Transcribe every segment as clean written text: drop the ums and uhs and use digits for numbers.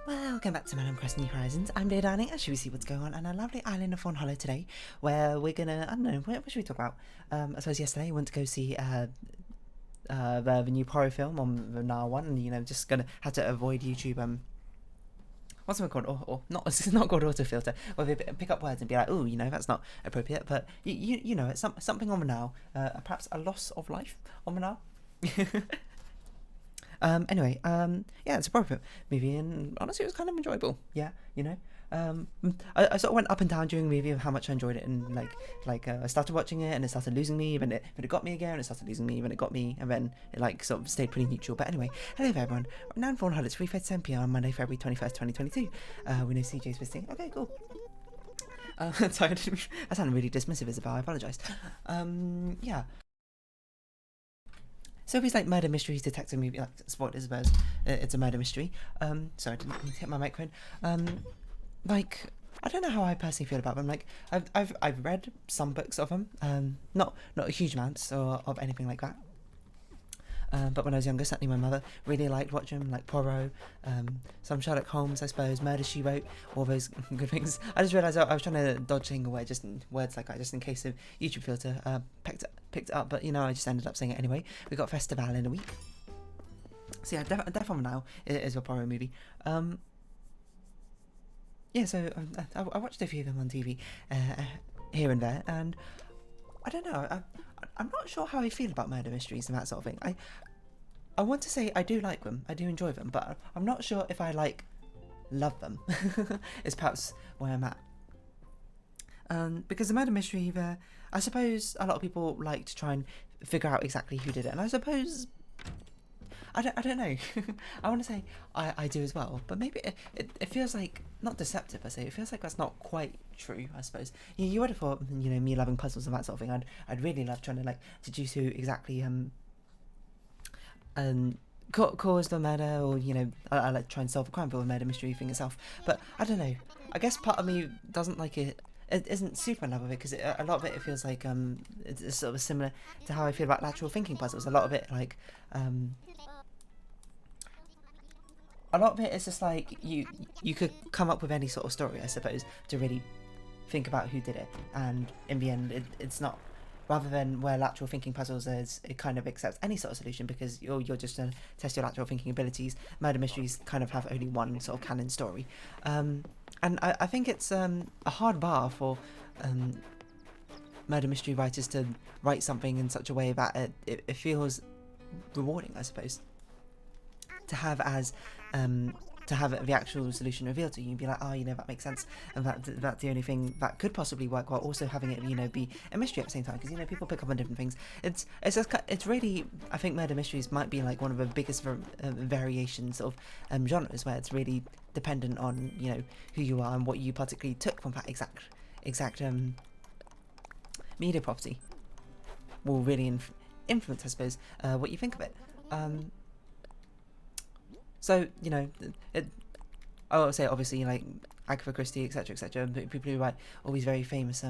Welcome back to Madame Crest New Horizons. I'm Dear Darling, and should we see what's going on on our lovely island of Fawnhollow today, where we're gonna, I don't know, what should we talk about? I suppose yesterday we went to go see the new horror film on the Nile one, and just gonna have to avoid YouTube. What's it called? Or not? It's not called autofilter. Where they pick up words and be like, oh, that's not appropriate. But you know, it's something on the Nile. Perhaps a loss of life on the Nile. Anyway, yeah, it's a appropriate movie, and honestly, it was kind of enjoyable. Yeah, I sort of went up and down during the movie of how much I enjoyed it, and I started watching it, and it started losing me, but it got me again, and it started losing me, and it got me, and then it sort of stayed pretty neutral. But anyway, hello everyone. Now in Fawnhallow, it's 3:37 p.m. on Monday, February 21st, 2022. We know CJ's visiting. Okay, cool. Sorry, I sounded really dismissive, Isabel. I apologise. Yeah. Sophie's murder mystery detective movie, spoilers, Isabel's. It's a murder mystery. Sorry, I didn't mean to hit my microphone. I don't know how I personally feel about them. I've read some books of them. Not a huge amount or of anything like that. But when I was younger, certainly my mother really liked watching them, like Poirot, some Sherlock Holmes, I suppose, Murder, She Wrote, all those good things. I just realised I was trying to dodge saying away just words like that, just in case the YouTube filter picked it up, but I just ended up saying it anyway. We got Festival in a week. So yeah, Death on Now is a Poirot movie. Yeah, so I watched a few of them on TV here and there, and I don't know, I'm not sure how I feel about murder mysteries and that sort of thing. I want to say I do like them, I do enjoy them, but I'm not sure if I love them. Is perhaps where I'm at. Because the murder mystery, I suppose a lot of people like to try and figure out exactly who did it, and I suppose I don't know. I want to say I do as well, but maybe it feels like not deceptive per se. It feels like that's not quite true. I suppose you would have thought, me loving puzzles and that sort of thing. I'd really love trying to deduce who exactly caused the murder, or I like try and solve a crime for the murder mystery thing itself. But I don't know. I guess part of me doesn't like it. It isn't super in love with it because a lot of it feels like it's sort of similar to how I feel about lateral thinking puzzles. A lot of it a lot of it is just you could come up with any sort of story, I suppose, to really think about who did it, and in the end it's not, rather than where lateral thinking puzzles is, it kind of accepts any sort of solution because you're just to test your lateral thinking abilities. Murder mysteries kind of have only one sort of canon story, and I think it's a hard bar for murder mystery writers to write something in such a way that it feels rewarding, I suppose, to have the actual solution revealed to you and be like, oh, that makes sense, and that's the only thing that could possibly work, while also having it be a mystery at the same time, because people pick up on different things. It's really, I think murder mysteries might be one of the biggest variations of genres, where it's really dependent on who you are and what you particularly took from that exact media property will really influence, I suppose, what you think of it. So, I would say, obviously, Agatha Christie, etc., people who write all these very famous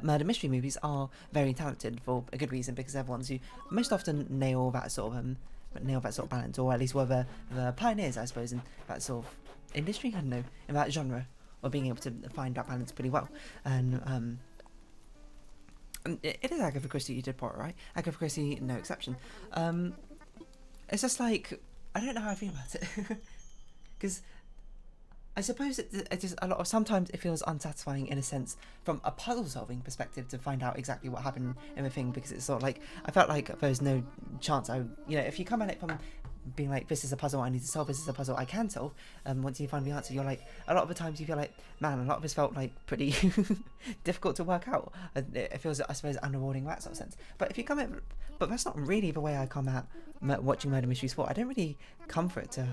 murder mystery movies are very talented for a good reason, because they're the ones who most often nail that sort of balance, or at least were the pioneers, I suppose, in that sort of industry, I don't know, in that genre, or being able to find that balance pretty well. And it is Agatha Christie who did Poirot, right? Agatha Christie, no exception. It's just I don't know how I feel about it, because I suppose it just sometimes it feels unsatisfying in a sense from a puzzle solving perspective to find out exactly what happened in the thing, because it's sort of I felt like there's no chance if you come at it from being this is a puzzle I need to solve, this is a puzzle I can solve, once you find the answer, you're a lot of the times you feel man, a lot of this felt pretty difficult to work out. It feels, I suppose, unrewarding in that sort of sense. But if you come at, but that's not really the way I come at watching murder mysteries for. I don't really come for it to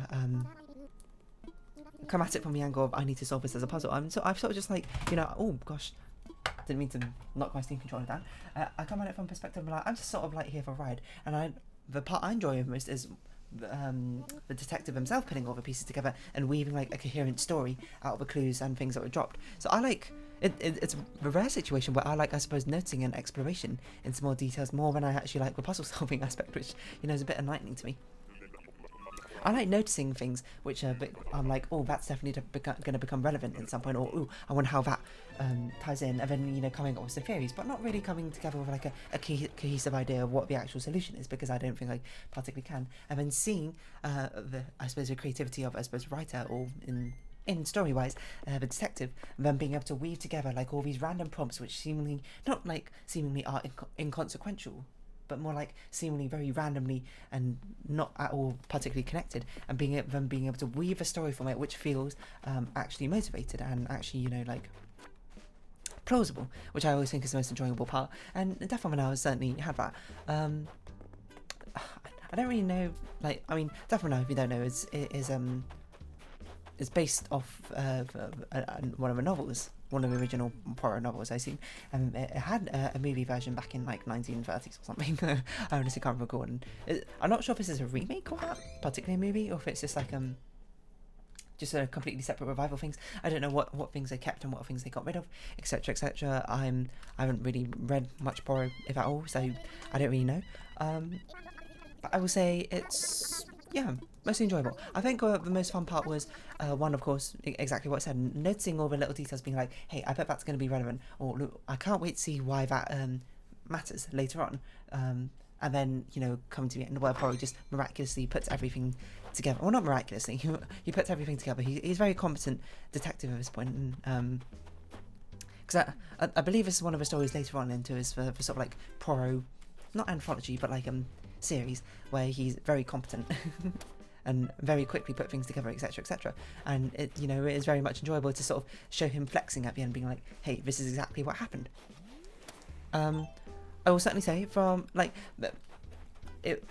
come at it from the angle of I need to solve this as a puzzle. I'm sort of just oh gosh, didn't mean to knock my Steam controller down. I come at it from a perspective of I'm just sort of here for a ride, and the part I enjoy most is the detective himself putting all the pieces together and weaving a coherent story out of the clues and things that were dropped. So I it's a rare situation where I suppose, noticing and exploration in small details more than I actually the puzzle solving aspect, which is a bit enlightening to me. I like noticing things which are I'm like, oh, that's definitely going to become relevant at some point, or oh, I wonder how that ties in, and then, you know, coming up with some theories, but not really coming together with like a cohesive idea of what the actual solution is, because I don't think I particularly can. And then seeing I suppose the creativity of, I suppose, writer, or in story-wise, the detective, and then being able to weave together like all these random prompts which seemingly are inconsequential, but more like seemingly very randomly and not at all particularly connected, and being able to weave a story from it which feels actually motivated and actually, you know, like plausible, which I always think is the most enjoyable part. And Death of an Hour certainly had that. I don't really know, like, I mean, Death of an Hour, if you don't know, is based off one of the novels, one of the original Poirot novels, I assume. It had a movie version back in like 1930s or something. I honestly can't recall. And I'm not sure if this is a remake of that particular movie, or if it's just like just a completely separate revival of things. I don't know what things they kept and what things they got rid of, etc., etc. I haven't really read much Poirot, if at all, so I don't really know. But I will say it's, yeah, mostly enjoyable. I think the most fun part was, one, of course, exactly what I said, noticing all the little details, being like, hey, I bet that's going to be relevant, or look, I can't wait to see why that matters later on. And then, you know, coming to the end where Poirot just miraculously puts everything together. Well, not miraculously, he puts everything together. He's a very competent detective at this point, and because I believe this is one of the stories later on into his for sort of like Poirot, not anthology, but like series, where he's very competent and very quickly put things together, etc., etc. And it, you know, it is very much enjoyable to sort of show him flexing at the end, being like, hey, this is exactly what happened. I will certainly say from like it,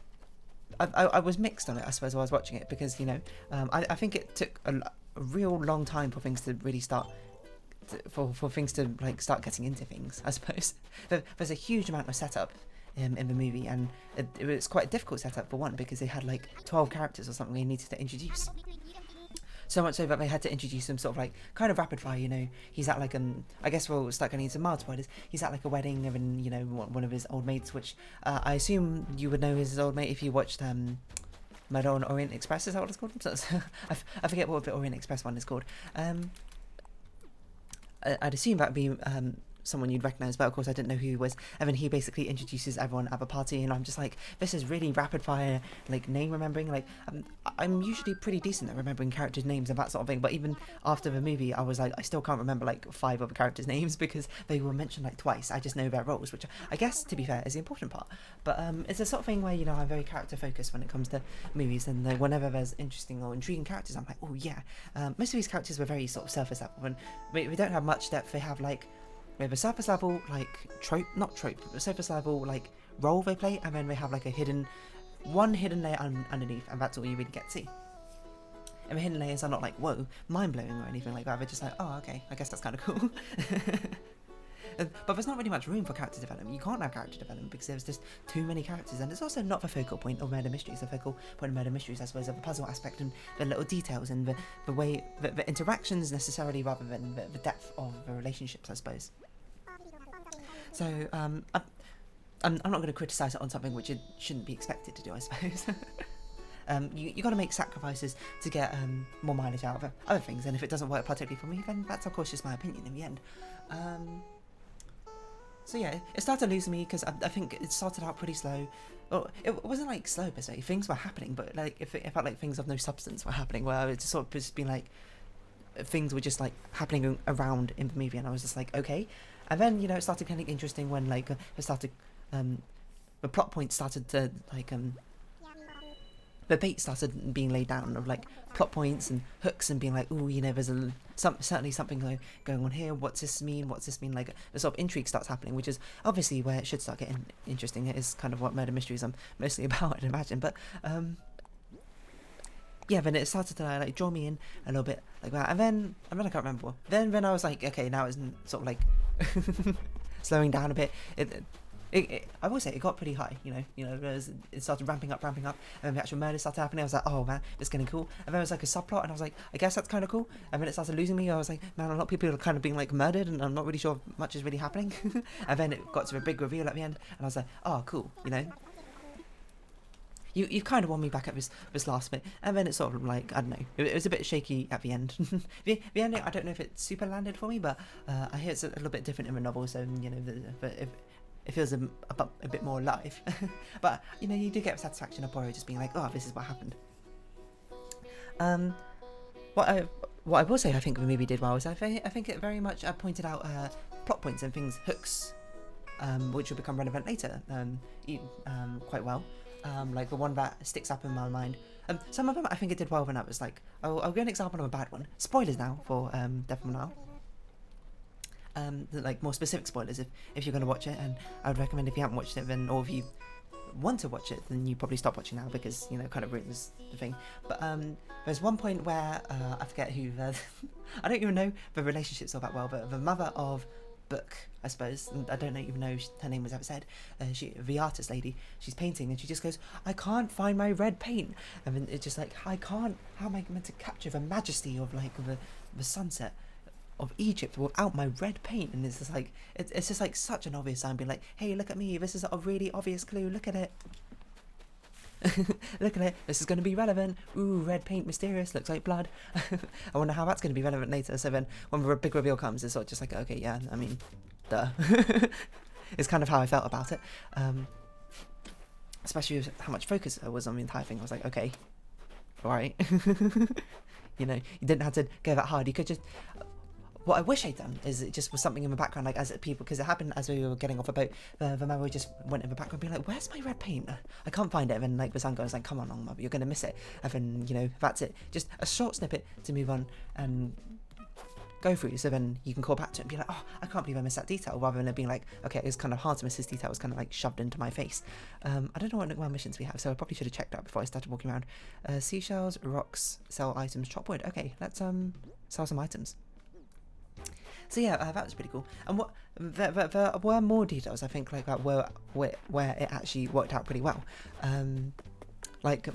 I was mixed on it, I suppose, while I was watching it, because, you know, I think it took a real long time for things to really start for things to like start getting into things, I suppose. There's a huge amount of setup in the movie, and it was quite a difficult setup for one, because they had like 12 characters or something they needed to introduce. So much so that they had to introduce them sort of like kind of rapid fire, you know. He's at like I guess we'll start getting into mild spoilers. He's at like a wedding of, you know, one of his old mates, which I assume you would know his old mate if you watched Murder on Orient Express, is that what it's called? I forget what the Orient Express one is called. I'd assume that would be someone you'd recognise, but of course I didn't know who he was. And then he basically introduces everyone at the party, and I'm just like, this is really rapid fire, like name remembering. Like I'm usually pretty decent at remembering characters' names and that sort of thing, but even after the movie, I was like, I still can't remember like 5 of the characters' names because they were mentioned like twice. I just know their roles, which I guess, to be fair, is the important part. But it's the sort of thing where, you know, I'm very character focused when it comes to movies, and whenever there's interesting or intriguing characters, I'm like, oh yeah. Most of these characters were very sort of surface level, and we don't have much depth. They have like, we have a surface level like not trope, but a surface level like role they play, and then they have like one hidden layer underneath, and that's all you really get to see. And the hidden layers are not like, whoa, mind blowing or anything like that. They're just like, oh, okay, I guess that's kind of cool. But there's not really much room for character development. You can't have character development because there's just too many characters, and it's also not the focal point of murder mysteries. The focal point of murder mysteries, I suppose, of the puzzle aspect and the little details and the way the interactions necessarily, rather than the depth of the relationships, I suppose. So I'm not going to criticise it on something which it shouldn't be expected to do, I suppose. You got to make sacrifices to get more mileage out of other things, and if it doesn't work particularly for me, then that's of course just my opinion in the end. So yeah, it started losing me because I think it started out pretty slow. Well, it wasn't like slow per se. Things were happening, but like it felt like things of no substance were happening. Where it just sort of just been like things were just like happening around in the movie, and I was just like, okay. And then, you know, it started getting interesting when like it started the plot points started to like the bait started being laid down of like plot points and hooks, and being like, oh, you know, there's certainly something going on here. What's this mean? Like the sort of intrigue starts happening, which is obviously where it should start getting interesting. It is kind of what murder mysteries are mostly about, I'd imagine. But yeah, then it started to like draw me in a little bit like that, and then I can't remember. Then I was like, okay, now it's sort of like slowing down a bit. I will say it got pretty high, you know, it started ramping up, and then the actual murder started happening. I was like, oh man, it's getting cool. And then there was like a subplot, and I was like, I guess that's kind of cool. And then it started losing me. I was like, man, a lot of people are kind of being like murdered, and I'm not really sure if much is really happening. And then it got to a big reveal at the end, and I was like, oh, cool, you know. you kind of won me back at this last bit, and then it's sort of like, I don't know, it was a bit shaky at the end. the ending, I don't know if it super landed for me, but I hear it's a little bit different in the novel, so you know, but it feels a bit more alive. But you know, you do get satisfaction of Poirot just being like, oh, this is what happened. What I will say, I think the movie did well is I think it very much pointed out plot points and things, hooks, which will become relevant later, quite well. Like the one that sticks up in my mind. Some of them I think it did well when I was like, I'll give an example of a bad one. Spoilers now for Death of Nile. Like more specific spoilers if you're going to watch it, and I would recommend if you haven't watched it, then, or if you want to watch it, then you probably stop watching now, because you know it kind of ruins the thing. But there's one point where I forget who I don't even know the relationships all that well, but the mother of Book, I suppose, and I don't even know if her name was ever said, the artist lady, she's painting and she just goes, I can't find my red paint, and then it's just like, I can't, how am I meant to capture the majesty of like the sunset of Egypt without my red paint? And it's just like, it's just like such an obvious sign, being like, hey, look at me, this is a really obvious clue, look at it. Look at it, this is going to be relevant. Ooh, red paint, mysterious, looks like blood. I wonder how that's going to be relevant later. So then when the big reveal comes, it's sort of just like, okay, yeah, I mean, duh. It's kind of how I felt about it. Especially with how much focus was on the entire thing. I was like, okay, alright. You know, you didn't have to go that hard. You could just... What I wish I'd done is it just was something in the background, like as people, because it happened as we were getting off a boat, the mother just went in the background being like, where's my red paint? I can't find it. And then like the son goes like, come on, mother, you're going to miss it. And then, you know, that's it. Just a short snippet to move on and go through, so then you can call back to it and be like, oh, I can't believe I missed that detail, rather than it being like, okay, it's kind of hard to miss this detail, it was kind of like shoved into my face. I don't know what missions we have, so I probably should have checked that before I started walking around. Seashells, rocks, sell items, chop wood. Okay, let's sell some items. So yeah, that was pretty cool. And what there were more details, I think, like that where it actually worked out pretty well. Like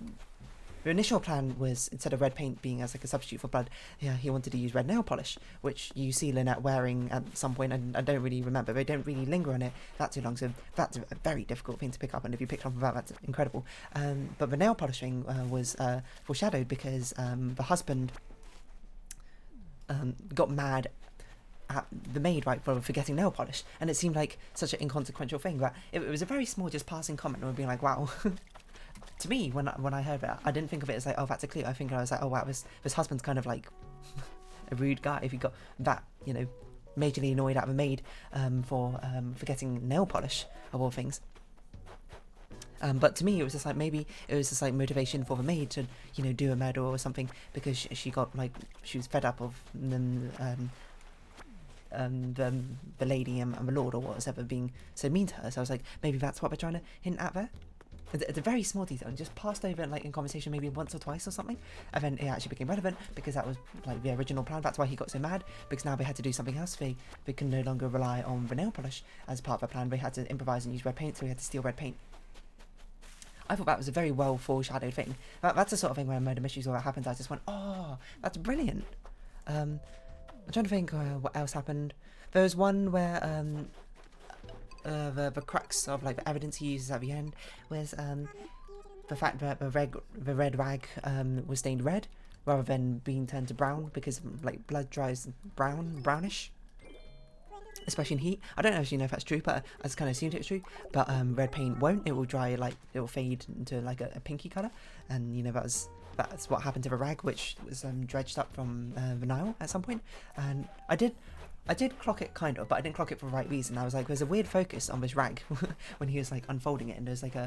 the initial plan was, instead of red paint being as like a substitute for blood, yeah, he wanted to use red nail polish, which you see Lynette wearing at some point, and I don't really remember. They don't really linger on it that too long, so that's a very difficult thing to pick up. And if you picked up on that, that's incredible. But the nail polish thing was foreshadowed because the husband got mad at the maid, right, for forgetting nail polish, and it seemed like such an inconsequential thing that it was a very small, just passing comment, and we'd be like, wow. To me, when I heard that, I didn't think of it as like, oh, that's a clue. I think I was like, oh wow, this husband's kind of like a rude guy if he got that, you know, majorly annoyed at the maid for forgetting nail polish of all things. But to me, it was just like, maybe it was just like motivation for the maid to, you know, do a murder or something, because she got like, she was fed up of the lady and the lord or whatever being so mean to her. So I was like, maybe that's what they're trying to hint at there. It's a very small detail, and just passed over like in conversation maybe once or twice or something, and then it actually became relevant because that was like the original plan. That's why he got so mad, because now they had to do something else. They can no longer rely on the nail polish as part of the plan. They had to improvise and use red paint, so we had to steal red paint. I thought that was a very well foreshadowed thing. That's the sort of thing where murder mysteries all that happens, I just went, oh, that's brilliant. I'm trying to think what else happened. There was one where the crux of like the evidence he uses at the end was the fact that the red rag was stained red rather than being turned to brown, because like blood dries brownish, especially in heat. I don't actually know if that's true, but I just kind of assumed it was true. But red paint won't. It will dry, like it will fade into like a pinky colour, and you know that's what happened to the rag, which was dredged up from the Nile at some point. And I did clock it kind of, but I didn't clock it for the right reason. I was like, there's a weird focus on this rag when he was like unfolding it, and there's like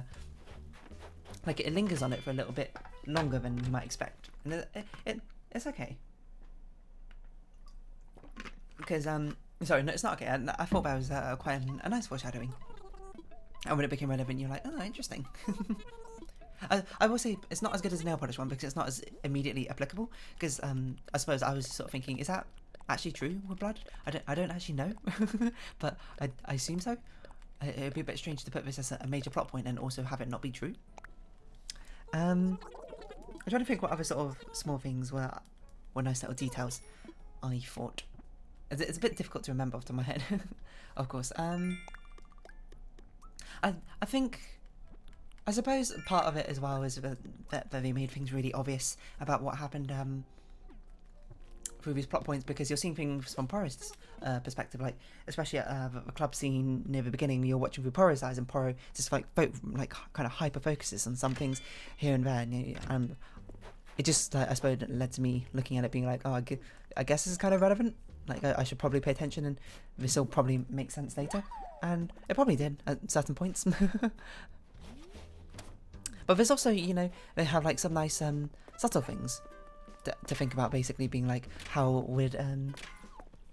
it lingers on it for a little bit longer than you might expect, and it's okay. Because sorry, no, it's not okay. I thought that was quite a nice foreshadowing, and when it became relevant, you're like, oh, interesting. I will say it's not as good as the nail polish one, because it's not as immediately applicable. Because I suppose I was sort of thinking, is that actually true with blood? I don't actually know, but I assume so. It would be a bit strange to put this as a major plot point and also have it not be true. I'm trying to think what other sort of small things were nice little details I thought. It's a bit difficult to remember off the top of my head, of course. I think I suppose part of it as well is that they made things really obvious about what happened through these plot points, because you're seeing things from Poro's perspective, like especially at the club scene near the beginning. You're watching through Poro's eyes, and Poro just like kind of hyper focuses on some things here and there, and it just I suppose led to me looking at it being like, oh, I guess this is kind of relevant. Like I should probably pay attention, and this will probably make sense later, and it probably did at certain points. But there's also, they have like some nice subtle things to think about, basically being like how would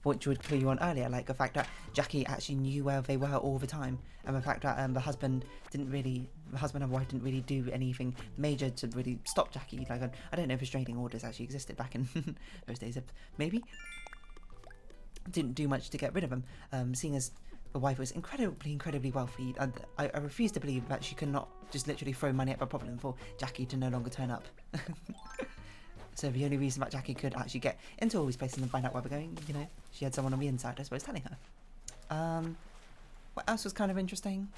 what you would clue you on earlier, like the fact that Jackie actually knew where they were all the time, and the fact that the husband and wife didn't really do anything major to really stop Jackie. Like I don't know if restraining orders actually existed back in those days. Maybe didn't do much to get rid of him, seeing as the wife was incredibly wealthy. And I refuse to believe that she could not just literally throw money at the problem for Jackie to no longer turn up. So the only reason that Jackie could actually get into all these places and find out where we're going, she had someone on the inside, I suppose, telling her. What else was kind of interesting?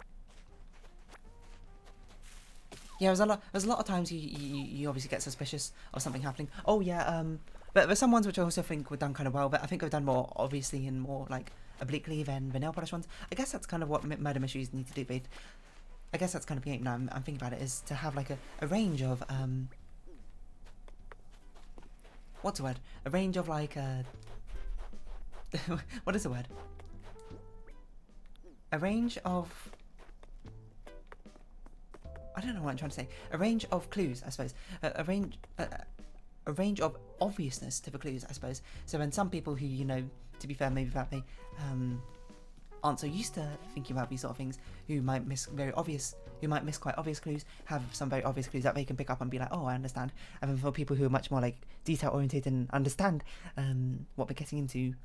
Yeah, there's a lot of times you obviously get suspicious of something happening. Oh yeah, but there's some ones which I also think were done kind of well, but I think they've done more obviously and more like obliquely than the nail polish ones. I guess that's kind of what murder mysteries need to do. But I guess that's kind of the aim now. I'm thinking about it, is to have like a range of what's the word? A range of like what is the word? A range of, I don't know what I'm trying to say. A range of clues, I suppose. A range of obviousness to the clues, I suppose. So when some people who, to be fair, maybe that they aren't so used to thinking about these sort of things, who might miss quite obvious clues, have some very obvious clues that they can pick up and be like, oh, I understand. And then for people who are much more like detail oriented and understand what they're getting into,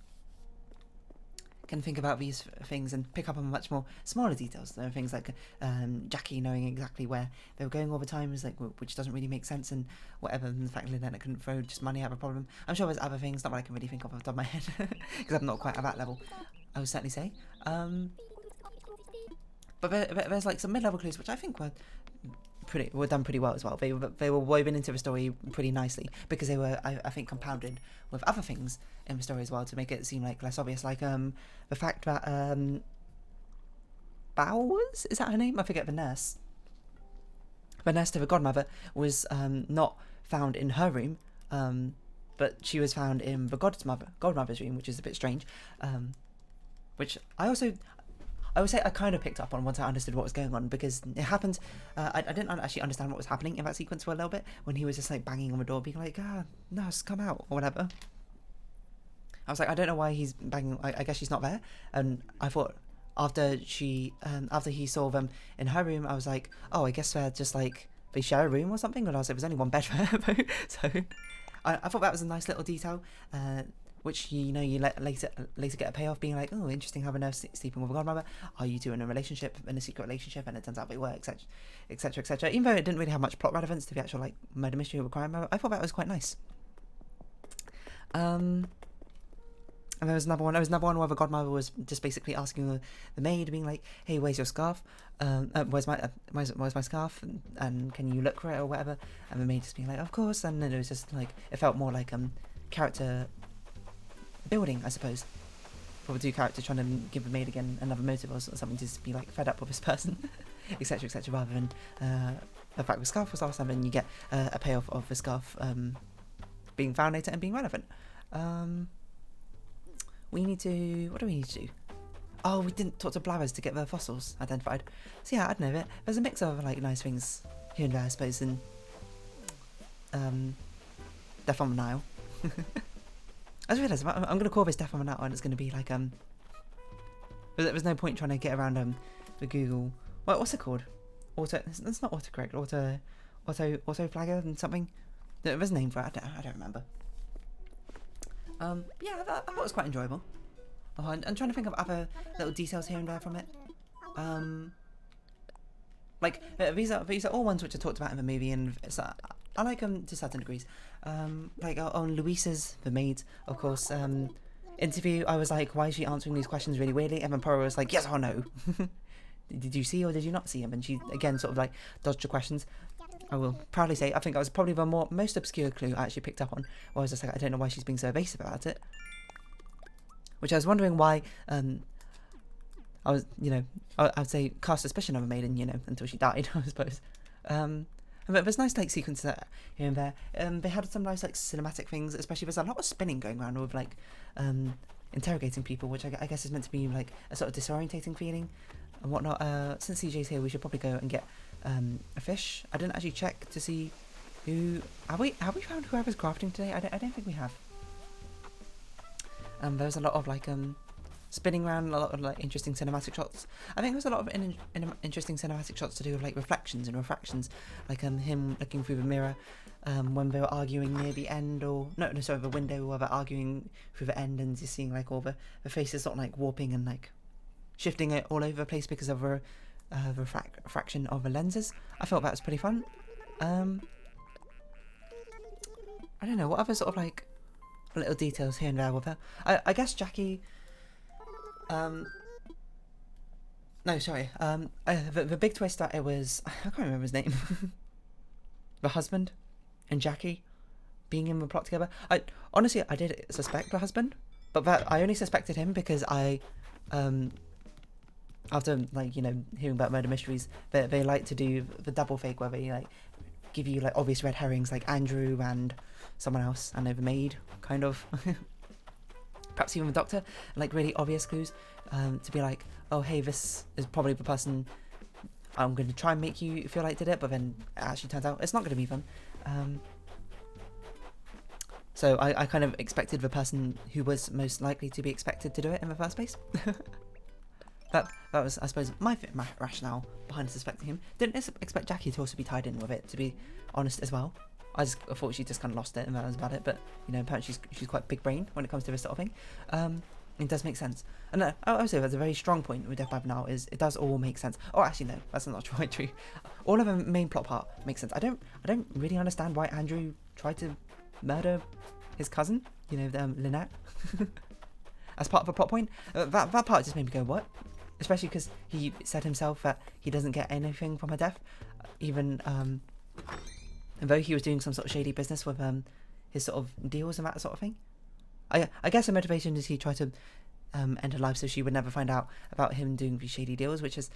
can think about these things and pick up on much more smaller details. There are things like Jackie knowing exactly where they were going all the time, is like, which doesn't really make sense, and whatever. And the fact that Lynette couldn't throw just money out of a problem. I'm sure there's other things, not what I can really think of off the top of my head, because I'm not quite at that level, I would certainly say. But there's like some mid-level clues which I think were done pretty well as well. They were woven into the story pretty nicely, because they were, I think, compounded with other things in the story as well to make it seem like less obvious. Like the fact that Bowers, is that her name? I forget. The nurse to the godmother was not found in her room, but she was found in the godmother's room, which is a bit strange. Which I would say I kind of picked up on once I understood what was going on, because it happened. I didn't actually understand what was happening in that sequence for a little bit, when he was just like banging on the door, being like, nurse, come out, or whatever. I was like, I don't know why he's banging. I guess she's not there. And I thought after he saw them in her room, I was like, oh, I guess they're just like, they share a room or something. And I was like, there's only one bed there. So I thought that was a nice little detail. Which you later get a payoff, being like, oh, interesting, have a nurse sleeping with a godmother. Are you two in a secret relationship? And it turns out they were, etc., etc., etc. Even though it didn't really have much plot relevance to the actual like murder mystery or crime, I thought that was quite nice. And there was another one. Where the godmother was just basically asking the maid, being like, "Hey, where's your scarf? Where's my scarf? And can you look for it or whatever?" And the maid just being like, "Of course." And then it was just like, it felt more like character building, I suppose, for the two characters trying to give the maid again another motive or something to just be like fed up with this person, etc., etc., rather than the fact the scarf was awesome, and you get a payoff of the scarf being found later and being relevant. What do we need to do? Oh, we didn't talk to Blathers to get the fossils identified. So yeah, I don't know, there's a mix of like nice things here and there, I suppose, and Death on the Nile. I just realised I'm going to call this Death on the Nile, and it's going to be like there's no point trying to get around the Google. What's it called? It's not autocorrect. Auto flagger and something. There's a name for it. I don't remember. Yeah, I thought it was quite enjoyable. Oh, I'm trying to think of other little details here and there from it. Like these are all ones which are talked about in the movie, and I like them to certain degrees. Like on Luisa's, the maid, of course, interview, I was like, why is she answering these questions really weirdly? And then Poirot was like, yes or no. did you see or did you not see him? And she again sort of like dodged the questions. I will proudly say I think that was probably the most obscure clue I actually picked up on. Or I was just like, I don't know why she's being so evasive about it. Which I was wondering why. I was, you know, I'd say cast suspicion of a maiden, you know, until she died, I suppose. But there's nice like sequences here and there. They had some nice like cinematic things, especially there's a lot of spinning going around with like interrogating people, which I guess is meant to be like a sort of disorientating feeling and whatnot. Since CJ's here, we should probably go and get a fish. I didn't actually check to see who have we found whoever's crafting today. I don't think we have. There's a lot of like spinning around, a lot of like interesting cinematic shots. I think there's a lot of interesting cinematic shots to do with like reflections and refractions, like him looking through the mirror when they were arguing near the end, or no sorry, the window, where they're arguing through the end, and just seeing like all the faces sort of like warping and like shifting it all over the place because of the refraction of the lenses. I thought that was pretty fun. I don't know, what other sort of like little details here and there with her. I guess Jackie. No, sorry. The big twist that it was, I can't remember his name. The husband and Jackie being in the plot together. Honestly, I did suspect the husband, but I only suspected him because after like, you know, hearing about murder mysteries, they like to do the double fake where they like give you like obvious red herrings, like Andrew and someone else, and the maid, kind of. Perhaps even the doctor, like really obvious clues, to be like, oh hey, this is probably the person I'm going to try and make you feel like did it, but then it actually turns out it's not going to be them. So I kind of expected the person who was most likely to be expected to do it in the first place. That was, I suppose, my rationale behind suspecting him. Didn't expect Jackie to also be tied in with it, to be honest, as well. I thought she just kind of lost it and that was about it, but you know, apparently she's quite big brain when it comes to this sort of thing. It does make sense, and I would say that's a very strong point with Death by Now, is it does all make sense. Oh, actually no, that's not quite true. All of the main plot part makes sense. I don't really understand why Andrew tried to murder his cousin, you know, Lynette, as part of a plot point. That part just made me go, what? Especially because he said himself that he doesn't get anything from her death, even though he was doing some sort of shady business with his sort of deals and that sort of thing. I guess her motivation is he tried to end her life so she would never find out about him doing these shady deals, which is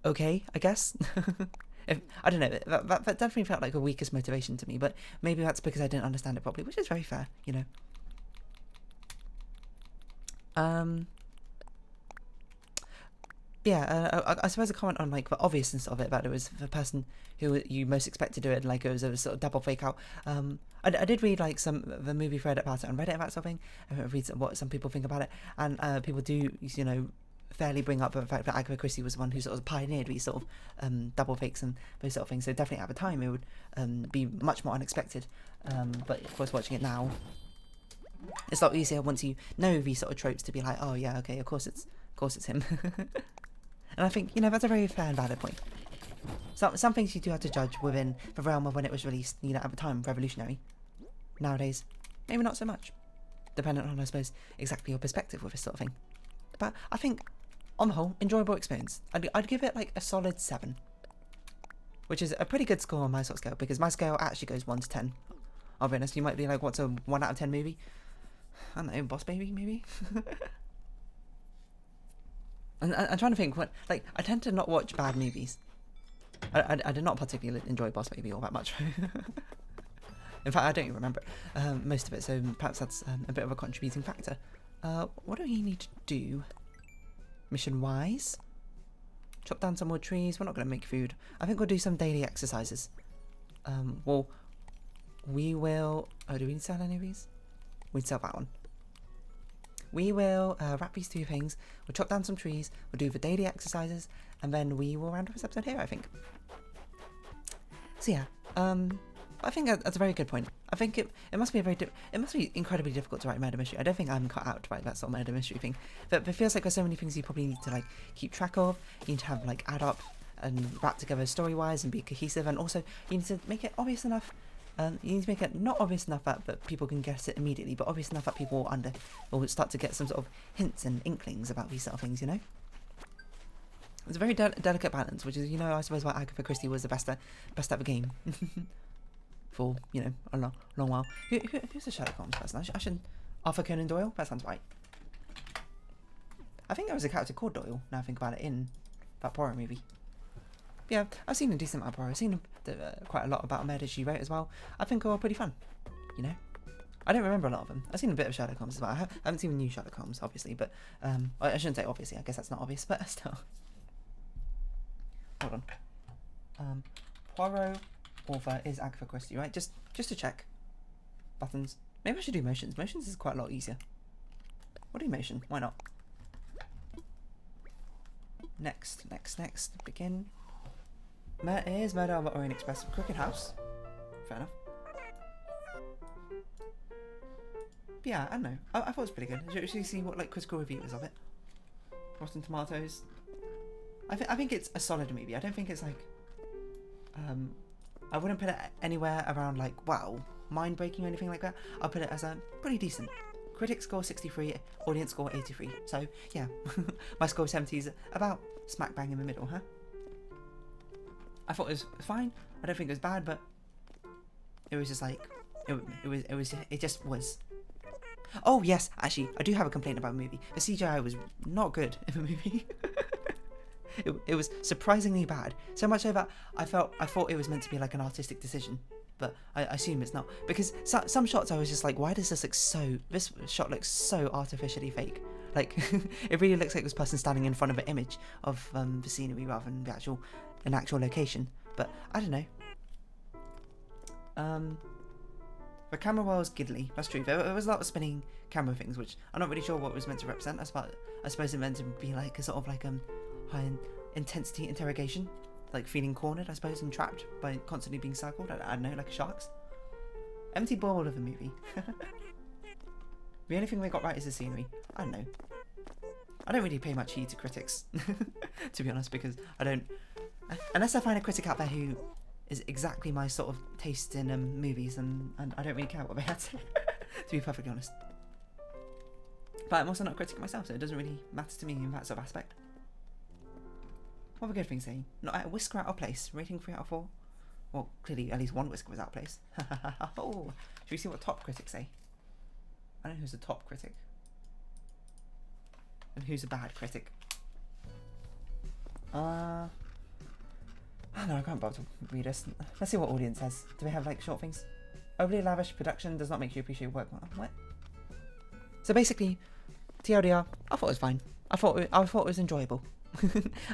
okay, I guess. I don't know, that definitely felt like the weakest motivation to me, but maybe that's because I didn't understand it properly, which is very fair, you know. Yeah, I suppose a comment on like the obviousness of it, that it was the person who you most expect to do it, and like it was a sort of double fake out. I did read like the movie thread about it on Reddit about something, and read what some people think about it, and people do, you know, fairly bring up the fact that Agatha Christie was the one who sort of pioneered these sort of double fakes and those sort of things. So definitely at the time it would be much more unexpected. But of course, watching it now, it's a lot easier once you know these sort of tropes to be like, oh yeah, okay, of course it's him. And I think, you know, that's a very fair and valid point. Some things you do have to judge within the realm of when it was released, you know, at the time, revolutionary. Nowadays, maybe not so much. Depending on, I suppose, exactly your perspective with this sort of thing. But I think, on the whole, enjoyable experience. I'd give it like a solid 7. Which is a pretty good score on my sort of scale, because my scale actually goes 1 to 10. I'll be honest, you might be like, what's a 1 out of 10 movie? I don't know, Boss Baby, maybe? And I'm trying to think, what, like, I tend to not watch bad movies. I did not particularly enjoy Boss Baby all that much. In fact, I don't even remember most of it, so perhaps that's a bit of a contributing factor. What do we need to do? Mission-wise? Chop down some more trees. We're not going to make food. I think we'll do some daily exercises. Well, we will... Oh, do we need to sell any of these? We'd sell that one. We will wrap these 2 things, we'll chop down some trees, we'll do the daily exercises, and then we will round up this episode here, I think. So yeah, I think that's a very good point. I think it must be it must be incredibly difficult to write a murder mystery. I don't think I'm cut out to write that sort of murder mystery thing. But it feels like there's so many things you probably need to like keep track of. You need to have like add up and wrap together story-wise and be cohesive, and also you need to make it obvious enough. You need to make it not obvious enough that people can guess it immediately, but obvious enough that people will start to get some sort of hints and inklings about these sort of things, you know? It's a very delicate balance, which is, you know, I suppose why Agatha Christie was the best ever game for, you know, a long while. Who's the Sherlock Holmes person? I should Arthur Conan Doyle. That sounds right. I think there was a character called Doyle. Now I think about it in that Poirot movie. But yeah, I've seen a decent amount of Poirot. I've seen quite a lot about Murder She Wrote as well. I think they're all pretty fun. You know. I don't remember a lot of them. I've seen a bit of Sherlock Holmes as well. I haven't seen the new Sherlock Holmes, obviously, but I shouldn't say obviously. I guess that's not obvious, but still. Hold on. Poirot author is Agatha Christie, right? Just to check. Buttons. Maybe I should do motions. Motions is quite a lot easier. What do motion? Why not? Next. Begin. Here's Murder on the Orient Express. Crooked House. Fair enough. But yeah, I don't know. I thought it was pretty good. Should you see what like critical reviews of it? Rotten Tomatoes. I think it's a solid movie. I don't think it's like I wouldn't put it anywhere around like wow, mind breaking or anything like that. I'll put it as a pretty decent. Critic score 63, audience score 83. So yeah, my score 70 is about smack bang in the middle, huh? I thought it was fine. I don't think it was bad, but it was just like it just was. Oh yes, actually, I do have a complaint about the movie. The CGI was not good in the movie. It was surprisingly bad. So much so that I thought it was meant to be like an artistic decision, but I assume it's not, because some shots I was just like, why does this look so? This shot looks so artificially fake. Like it really looks like this person standing in front of an image of the scenery rather than an actual location. But I don't know. The camera was giddly, that's true. There was a lot of spinning camera things, which I'm not really sure what it was meant to represent. I suppose it meant to be like a sort of like high intensity interrogation, like feeling cornered, I suppose, and trapped by constantly being circled. I don't know, like sharks. Empty ball of a movie. The only thing they got right is the scenery. I don't know. I don't really pay much heed to critics, to be honest, because I don't, unless I find a critic out there who is exactly my sort of taste in movies, and I don't really care what they had to say, to be perfectly honest. But I'm also not a critic myself, so it doesn't really matter to me in that sort of aspect. What have a good thing saying? Not a whisker out of place. Rating 3 out of 4. Well, clearly at least one whisker was out of place. Oh, should we see what top critics say? I don't know who's a top critic. And who's a bad critic. I don't know, I can't bother to read this. Let's see what audience says. Do they have like short things? Overly lavish production does not make you appreciate work. What? So basically, TLDR, I thought it was fine. I thought it was enjoyable.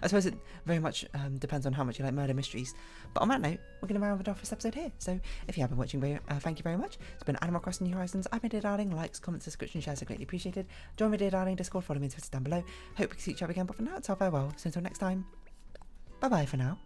I suppose it very much depends on how much you like murder mysteries. But on that note, we're going to round it off this episode here. So if you have been watching, thank you very much. It's been Animal Crossing New Horizons. I'm Dear Darling. Likes, comments, subscription, shares are greatly appreciated. Join me, Dear Darling Discord. Follow me on Twitter down below. Hope we can see each other again. But for now, it's all farewell. So until next time, bye bye for now.